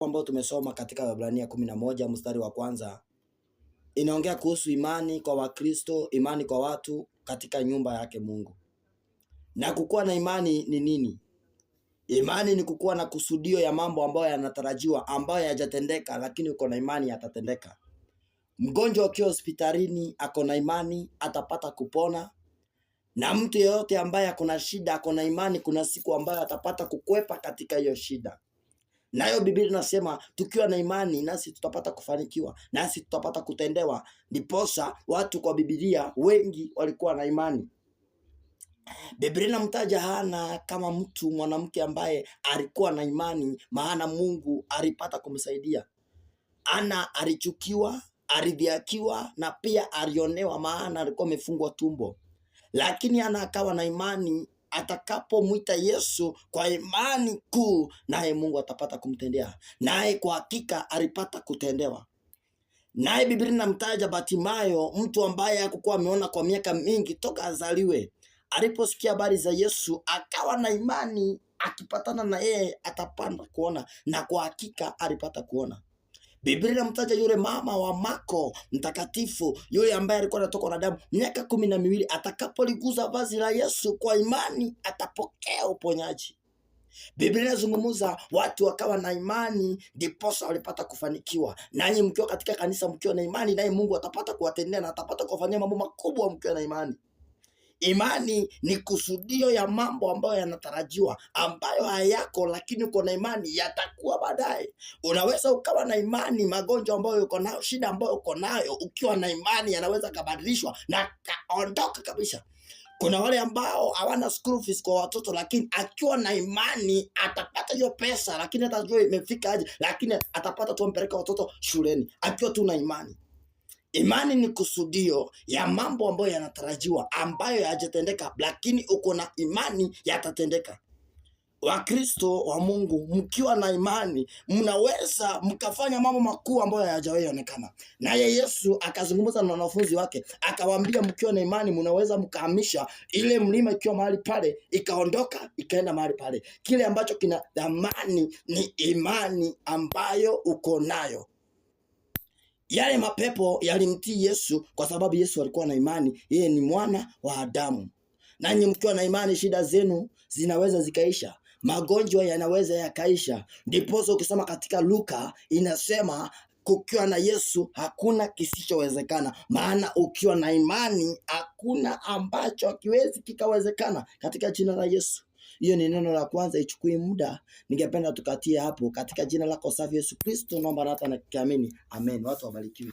Ambao tumesoma katika Waebrania 11 mstari wa kwanza inaongea kuhusu imani kwa Wakristo, imani kwa watu katika nyumba yake Mungu. Na kukuwa na imani ni nini? Imani ni kukuwa na kusudio ya mambo ambayo yanatarajiwa, ambayo hayajatendeka, lakini uko na imani yatatendeka. Mgonjwa akiwa hospitalini ako na imani atapata kupona, na mtu yeyote ambaye ako na shida ako na imani kuna siku ambayo atapata kukwepa katika hiyo shida. Nayo Biblia inasema tukiwa na imani nasi tutapata kufanikiwa, nasi tutapata kutendewa. Ndiposa watu kwa Biblia wengi walikuwa na imani. Biblia inamtaja Hana kama mtu mwanamke ambaye alikuwa na imani, maana Mungu alipata kumsaidia. Hana alichukiwa, alidhihakiwa na pia alionewa, maana alikuwa amefungwa tumbo. Lakini Hana akawa na imani, atakapomwita Yesu kwa imani kuu, naye Mungu atapata kumtendea. Naye kwa hakika alipata kutendewa. Naye Biblia inamtaja Batimayo, mtu ambaye hakukuwa ameona kwa miaka mingi toka azaliwe. Aliposikia habari za Yesu akawa na imani, akipatana na yeye atapanda kuona, na kwa hakika alipata kuona. Biblia inamtaja yule mama wa Marko mtakatifu, yule ambaye alikuwa anatokwa na damu miaka 12, atakapoliguza vazi la Yesu kwa imani atapokea uponyaji. Biblia inazungumza watu wakawa na imani ndiposa walipata kufanikiwa. Nanyi mkiwa katika kanisa mkiwa na imani, naye Mungu atapata kuwatendea na atapata kuwafanyia mambo makubwa mkiwa na imani. Imani ni kusudio ya mambo ambayo yanatarajiwa, ambayo hayako, lakini uko na imani yatakuwa baadaye. Unaweza ukawa na imani magonjwa ambayo uko nayo, shida ambayo uko nayo, ukiwa na imani yanaweza kabadilishwa na kaondoka kabisa. Kuna wale ambao hawana school fees kwa watoto, lakini akiwa na imani atapata hiyo pesa, lakini atajua imefika aje, lakini atapata tu mpeleka watoto shuleni akiwa tu na imani. Imani ni kusudio ya mambo ambayo yanatarajiwa, ambayo hayajatendeka, lakini uko na imani yatatendeka. Wakristo wa Mungu mkiwa na imani mnaweza mkafanya mambo makuu ambayo hayajawahi onekana. Naye Yesu akazungumza na wanafunzi wake akawaambia, mkiwa na imani mnaweza mkahamisha ile mlima ikiwa mahali pale ikaondoka ikaenda mahali pale. Kile ambacho kina thamani ni imani ambayo uko nayo. Yale mapepo yalimtii Yesu kwa sababu Yesu alikuwa na imani, yeye ni mwana wa Adamu. Nanyi mkiwa na imani shida zenu zinaweza zikaisha, magonjwa yanaweza yakaisha. Ndiposa ukisoma katika Luka inasema kukiwa na Yesu hakuna kisichowezekana, maana ukiwa na imani hakuna ambacho hakiwezi kikawezekana katika jina la Yesu. Hiyo ni neno la kwanza, ichukui muda. Ningependa tukatie hapo katika jina lako safi Yesu Kristo, naomba hata na kiamini. Amen. Watu wabarikiwe.